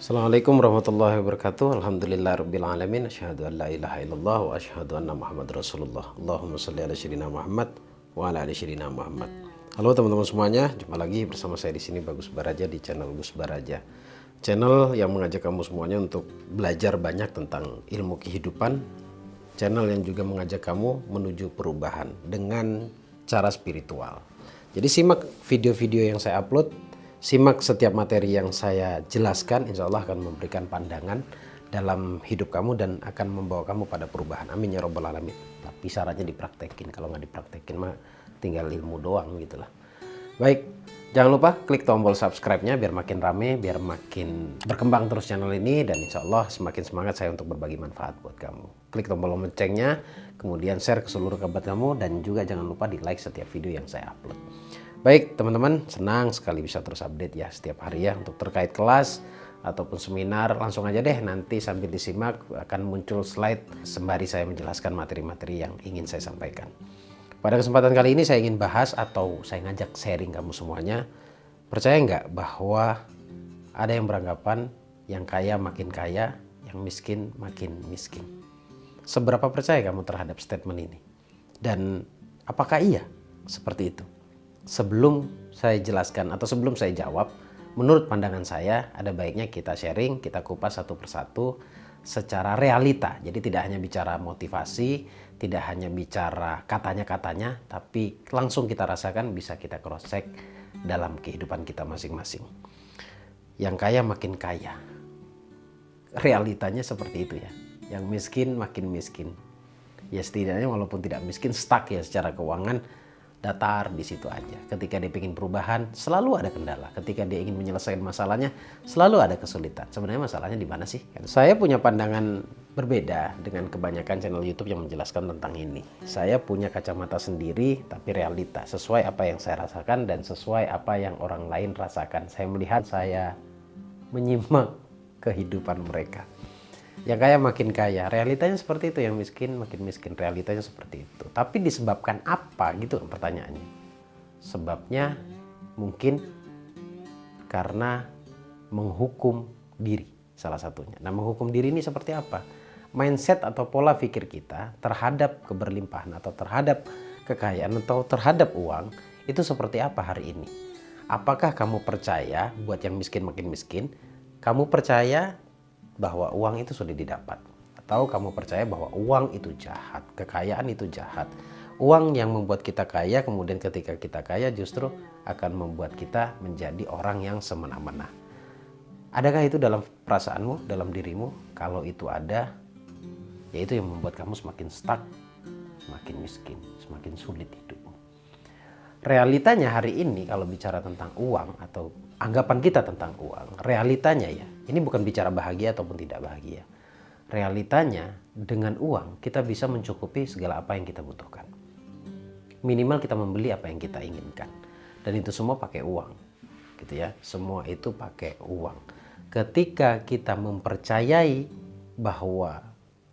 Assalamualaikum warahmatullahi wabarakatuh. Alhamdulillahirabbil alamin. Asyhadu an la ilaha illallah wa asyhadu anna Muhammad Rasulullah. Allahumma shalli ala sayyidina Muhammad wa ala ali sayyidina Muhammad. Halo teman-teman semuanya, jumpa lagi bersama saya di sini Bagus Baraja di channel Gus Baraja. Channel yang mengajak kamu semuanya untuk belajar banyak tentang ilmu kehidupan. Channel yang juga mengajak kamu menuju perubahan dengan cara spiritual. Jadi simak video-video yang saya upload. Simak setiap materi yang saya jelaskan, insya Allah akan memberikan pandangan dalam hidup kamu dan akan membawa kamu pada perubahan. Amin ya robbal alamin. Tapi syaratnya dipraktekin, kalau nggak dipraktekin mah tinggal ilmu doang gitulah. Baik, jangan lupa klik tombol subscribe-nya biar makin rame, biar makin berkembang terus channel ini. Dan insya Allah semakin semangat saya untuk berbagi manfaat buat kamu. Klik tombol loncengnya, kemudian share ke seluruh kerabat kamu. Dan juga jangan lupa di like setiap video yang saya upload. Baik teman-teman, senang sekali bisa terus update ya setiap hari ya untuk terkait kelas ataupun seminar. Langsung aja deh, nanti sambil disimak akan muncul slide sembari saya menjelaskan materi-materi yang ingin saya sampaikan. Pada kesempatan kali ini saya ingin bahas atau saya ngajak sharing kamu semuanya. Percaya nggak bahwa ada yang beranggapan yang kaya makin kaya, yang miskin makin miskin? Seberapa percaya kamu terhadap statement ini? Dan apakah iya seperti itu? Sebelum saya jelaskan atau sebelum saya jawab, menurut pandangan saya ada baiknya kita sharing, kita kupas satu persatu secara realita. Jadi tidak hanya bicara motivasi, tidak hanya bicara katanya-katanya, tapi langsung kita rasakan, bisa kita cross check dalam kehidupan kita masing-masing. Yang kaya makin kaya. Realitanya seperti itu ya. Yang miskin makin miskin. Ya setidaknya walaupun tidak miskin, stuck ya secara keuangan, datar di situ aja. Ketika dia ingin perubahan, selalu ada kendala. Ketika dia ingin menyelesaikan masalahnya, selalu ada kesulitan. Sebenarnya masalahnya di mana sih? Saya punya pandangan berbeda dengan kebanyakan channel YouTube yang menjelaskan tentang ini. Saya punya kacamata sendiri, tapi realita. Sesuai apa yang saya rasakan dan sesuai apa yang orang lain rasakan. Saya melihat, saya menyimak kehidupan mereka. Yang kaya makin kaya, realitanya seperti itu. Yang miskin makin miskin, realitanya seperti itu. Tapi disebabkan apa gitu pertanyaannya? Sebabnya mungkin karena menghukum diri salah satunya. Nah, menghukum diri ini seperti apa? Mindset atau pola pikir kita terhadap keberlimpahan atau terhadap kekayaan atau terhadap uang itu seperti apa hari ini? Apakah kamu percaya buat yang miskin makin miskin? Kamu percaya bahwa uang itu sudah didapat, atau kamu percaya bahwa uang itu jahat, kekayaan itu jahat, uang yang membuat kita kaya, kemudian ketika kita kaya justru akan membuat kita menjadi orang yang semena-mena. Adakah itu dalam perasaanmu, dalam dirimu? Kalau itu ada, yaitu yang membuat kamu semakin stuck, semakin miskin, semakin sulit hidupmu. Realitanya hari ini kalau bicara tentang uang atau anggapan kita tentang uang, realitanya ya, ini bukan bicara bahagia ataupun tidak bahagia. Realitanya dengan uang kita bisa mencukupi segala apa yang kita butuhkan. Minimal kita membeli apa yang kita inginkan. Dan itu semua pakai uang. Gitu ya, semua itu pakai uang. Ketika kita mempercayai bahwa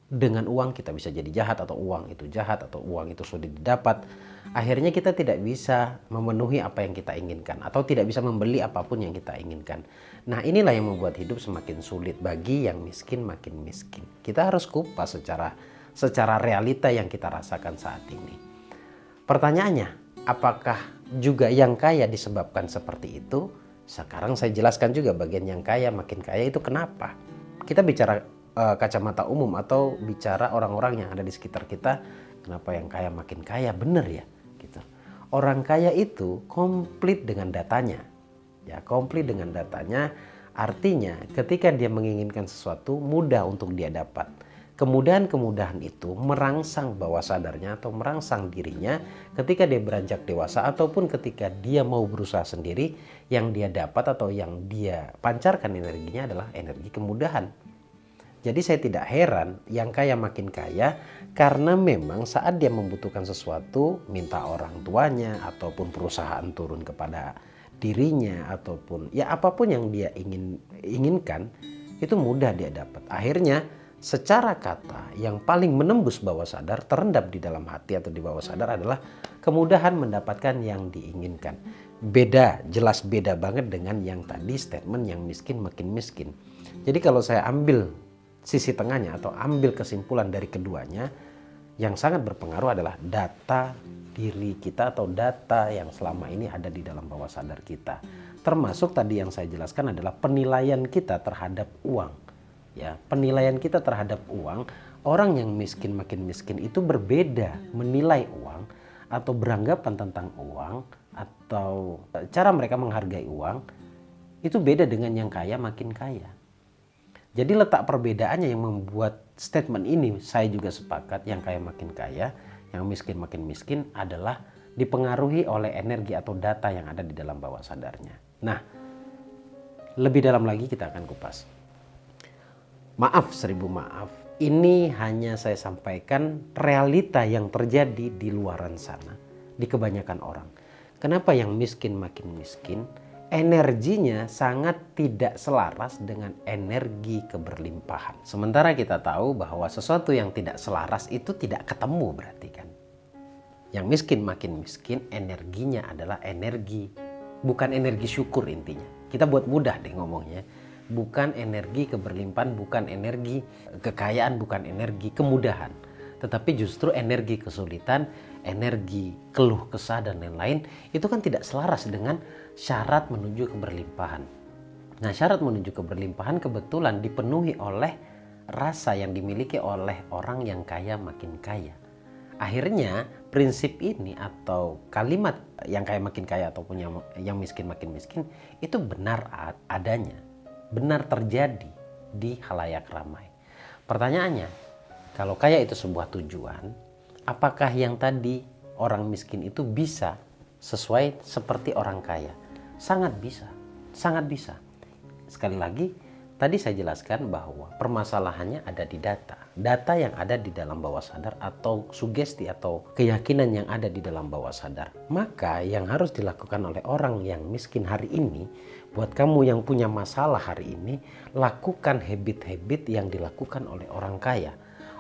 dengan uang kita bisa jadi jahat, atau uang itu jahat, atau uang itu sudah didapat, akhirnya kita tidak bisa memenuhi apa yang kita inginkan atau tidak bisa membeli apapun yang kita inginkan. Nah, inilah yang membuat hidup semakin sulit bagi yang miskin makin miskin. Kita harus kupas secara realita yang kita rasakan saat ini. Pertanyaannya, apakah juga yang kaya disebabkan seperti itu? Sekarang saya jelaskan juga bagian yang kaya makin kaya itu kenapa. Kita bicara kacamata umum atau bicara orang-orang yang ada di sekitar kita, kenapa yang kaya makin kaya? Bener ya gitu. Orang kaya itu komplit dengan datanya ya, komplit dengan datanya. Artinya ketika dia menginginkan sesuatu, mudah untuk dia dapat. Kemudahan-kemudahan itu merangsang bawah sadarnya atau merangsang dirinya ketika dia beranjak dewasa ataupun ketika dia mau berusaha sendiri. Yang dia dapat atau yang dia pancarkan energinya adalah energi kemudahan. Jadi saya tidak heran yang kaya makin kaya karena memang saat dia membutuhkan sesuatu, minta orang tuanya ataupun perusahaan turun kepada dirinya ataupun ya apapun yang dia inginkan itu mudah dia dapat. Akhirnya secara kata yang paling menembus bawah sadar, terendap di dalam hati atau di bawah sadar adalah kemudahan mendapatkan yang diinginkan. Beda, jelas beda banget dengan yang tadi statement yang miskin makin miskin. Jadi kalau saya ambil sisi tengahnya atau ambil kesimpulan dari keduanya, yang sangat berpengaruh adalah data diri kita atau data yang selama ini ada di dalam bawah sadar kita. Termasuk tadi yang saya jelaskan adalah penilaian kita terhadap uang. Ya, penilaian kita terhadap uang, orang yang miskin makin miskin itu berbeda menilai uang atau beranggapan tentang uang atau cara mereka menghargai uang itu beda dengan yang kaya makin kaya. Jadi letak perbedaannya yang membuat statement ini saya juga sepakat, yang kaya makin kaya, yang miskin makin miskin adalah dipengaruhi oleh energi atau data yang ada di dalam bawah sadarnya. Nah, lebih dalam lagi kita akan kupas. Maaf, 1000 maaf. Ini hanya saya sampaikan realita yang terjadi di luaran sana, di kebanyakan orang. Kenapa yang miskin makin miskin? Energinya sangat tidak selaras dengan energi keberlimpahan. Sementara kita tahu bahwa sesuatu yang tidak selaras itu tidak ketemu berarti kan. Yang miskin makin miskin, energinya adalah energi, bukan energi syukur intinya. Kita buat mudah deh ngomongnya. Bukan energi keberlimpahan, bukan energi kekayaan, bukan energi kemudahan. Tetapi justru energi kesulitan, energi keluh kesah dan lain-lain itu kan tidak selaras dengan syarat menuju keberlimpahan. Nah, syarat menuju keberlimpahan kebetulan dipenuhi oleh rasa yang dimiliki oleh orang yang kaya makin kaya. Akhirnya prinsip ini atau kalimat yang kaya makin kaya ataupun yang miskin makin miskin itu benar adanya, benar terjadi di khalayak ramai. Pertanyaannya, kalau kaya itu sebuah tujuan, apakah yang tadi orang miskin itu bisa sesuai seperti orang kaya? Sangat bisa, sangat bisa. Sekali lagi, tadi saya jelaskan bahwa permasalahannya ada di data. Data yang ada di dalam bawah sadar atau sugesti atau keyakinan yang ada di dalam bawah sadar. Maka yang harus dilakukan oleh orang yang miskin hari ini, buat kamu yang punya masalah hari ini, lakukan habit-habit yang dilakukan oleh orang kaya.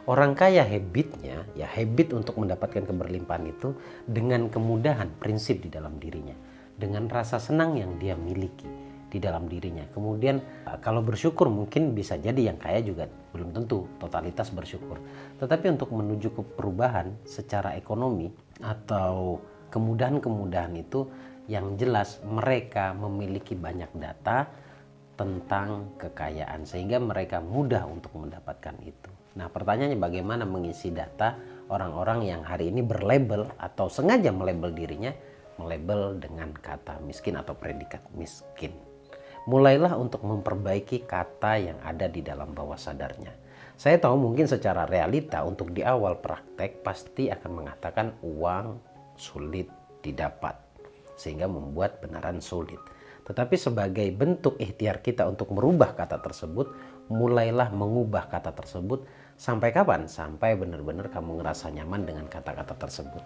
Orang kaya habitnya, ya habit untuk mendapatkan keberlimpahan itu dengan kemudahan prinsip di dalam dirinya. Dengan rasa senang yang dia miliki di dalam dirinya. Kemudian kalau bersyukur mungkin bisa jadi yang kaya juga belum tentu totalitas bersyukur. Tetapi untuk menuju ke perubahan secara ekonomi atau kemudahan-kemudahan itu yang jelas mereka memiliki banyak data tentang kekayaan sehingga mereka mudah untuk mendapatkan itu. Nah, pertanyaannya bagaimana mengisi data orang-orang yang hari ini berlabel atau sengaja melabel dirinya melabel dengan kata miskin atau predikat miskin. Mulailah untuk memperbaiki kata yang ada di dalam bawah sadarnya. Saya tahu mungkin secara realita untuk di awal praktek pasti akan mengatakan uang sulit didapat sehingga membuat benaran sulit. Tetapi sebagai bentuk ikhtiar kita untuk merubah kata tersebut, mulailah mengubah kata tersebut. Sampai kapan? Sampai benar-benar kamu ngerasa nyaman dengan kata-kata tersebut.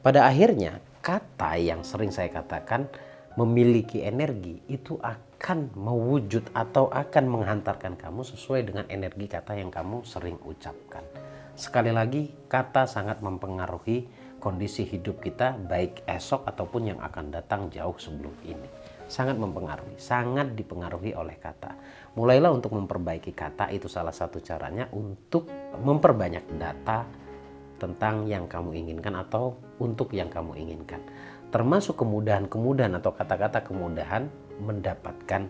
Pada akhirnya, kata yang sering saya katakan memiliki energi itu akan mewujud atau akan menghantarkan kamu sesuai dengan energi kata yang kamu sering ucapkan. Sekali lagi, kata sangat mempengaruhi kondisi hidup kita baik esok ataupun yang akan datang jauh sebelum ini. Sangat mempengaruhi, sangat dipengaruhi oleh kata. Mulailah untuk memperbaiki kata, itu salah satu caranya untuk memperbanyak data tentang yang kamu inginkan atau untuk yang kamu inginkan. Termasuk kemudahan-kemudahan atau kata-kata kemudahan mendapatkan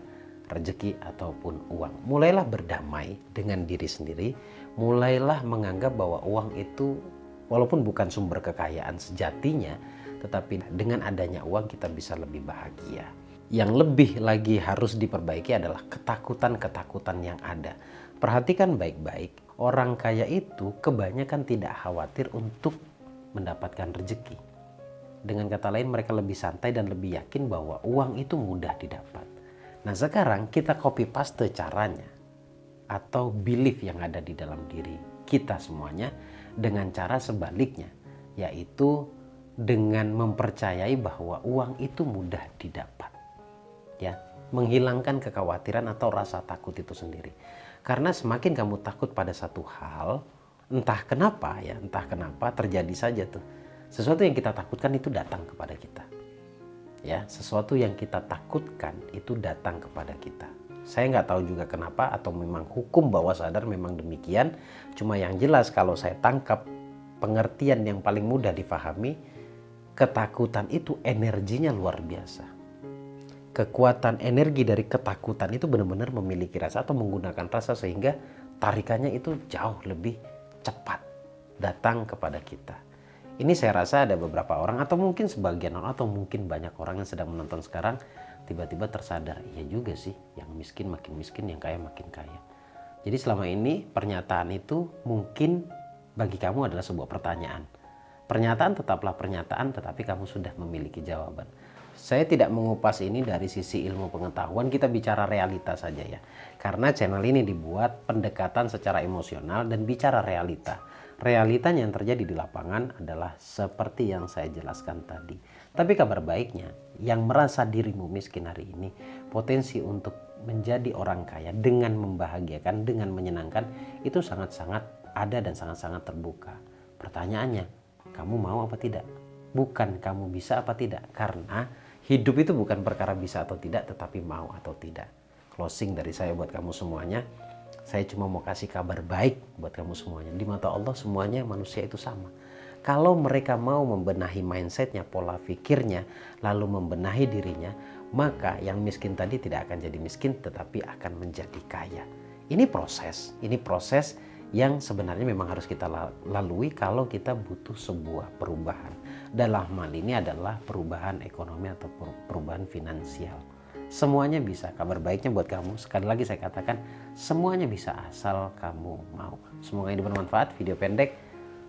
rezeki ataupun uang. Mulailah berdamai dengan diri sendiri, mulailah menganggap bahwa uang itu walaupun bukan sumber kekayaan sejatinya, tetapi dengan adanya uang kita bisa lebih bahagia. Yang lebih lagi harus diperbaiki adalah ketakutan-ketakutan yang ada. Perhatikan baik-baik, orang kaya itu kebanyakan tidak khawatir untuk mendapatkan rezeki. Dengan kata lain, mereka lebih santai dan lebih yakin bahwa uang itu mudah didapat. Nah, sekarang kita copy paste caranya atau belief yang ada di dalam diri kita semuanya dengan cara sebaliknya, yaitu dengan mempercayai bahwa uang itu mudah didapat. Ya, menghilangkan kekhawatiran atau rasa takut itu sendiri. Karena semakin kamu takut pada satu hal, entah kenapa terjadi saja tuh. Sesuatu yang kita takutkan itu datang kepada kita. Ya, sesuatu yang kita takutkan itu datang kepada kita. Saya nggak tahu juga kenapa, atau memang hukum bawah sadar memang demikian. Cuma yang jelas kalau saya tangkap pengertian yang paling mudah difahami, ketakutan itu energinya luar biasa. Kekuatan energi dari ketakutan itu benar-benar memiliki rasa atau menggunakan rasa sehingga tarikannya itu jauh lebih cepat datang kepada kita. Ini saya rasa ada beberapa orang atau mungkin sebagian orang atau mungkin banyak orang yang sedang menonton sekarang tiba-tiba tersadar, iya juga sih, yang miskin makin miskin, yang kaya makin kaya. Jadi selama ini pernyataan itu mungkin bagi kamu adalah sebuah pertanyaan. Pernyataan tetaplah pernyataan, tetapi kamu sudah memiliki jawaban. Saya tidak mengupas ini dari sisi ilmu pengetahuan, kita bicara realita saja ya. Karena channel ini dibuat pendekatan secara emosional dan bicara realita. Realitanya yang terjadi di lapangan adalah seperti yang saya jelaskan tadi. Tapi kabar baiknya, yang merasa dirimu miskin hari ini, potensi untuk menjadi orang kaya dengan membahagiakan, dengan menyenangkan, itu sangat-sangat ada dan sangat-sangat terbuka. Pertanyaannya, kamu mau apa tidak? Bukan kamu bisa apa tidak. Karena hidup itu bukan perkara bisa atau tidak, tetapi mau atau tidak. Closing dari saya buat kamu semuanya. Saya cuma mau kasih kabar baik buat kamu semuanya. Di mata Allah semuanya manusia itu sama. Kalau mereka mau membenahi mindsetnya, pola pikirnya, lalu membenahi dirinya, maka yang miskin tadi tidak akan jadi miskin, tetapi akan menjadi kaya. Ini proses yang sebenarnya memang harus kita lalui kalau kita butuh sebuah perubahan. Dalam hal ini adalah perubahan ekonomi atau perubahan finansial. Semuanya bisa. Kabar baiknya buat kamu, sekali lagi saya katakan, semuanya bisa asal kamu mau. Semoga ini bermanfaat. Video pendek,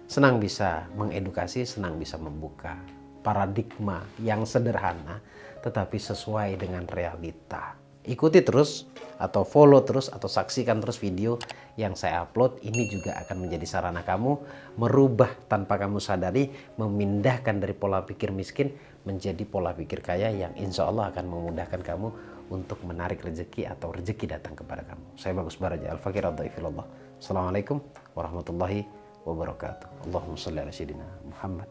senang bisa mengedukasi, senang bisa membuka paradigma yang sederhana tetapi sesuai dengan realita. Ikuti terus atau follow terus atau saksikan terus video yang saya upload. Ini juga akan menjadi sarana kamu merubah tanpa kamu sadari, memindahkan dari pola pikir miskin menjadi pola pikir kaya yang insya Allah akan memudahkan kamu untuk menarik rezeki atau rezeki datang kepada kamu. Saya Bagus Baraja, Al-Fakir Ad-Dhaifillah. Assalamualaikum warahmatullahi wabarakatuh. Allahumma shalli ala sayyidina Muhammad.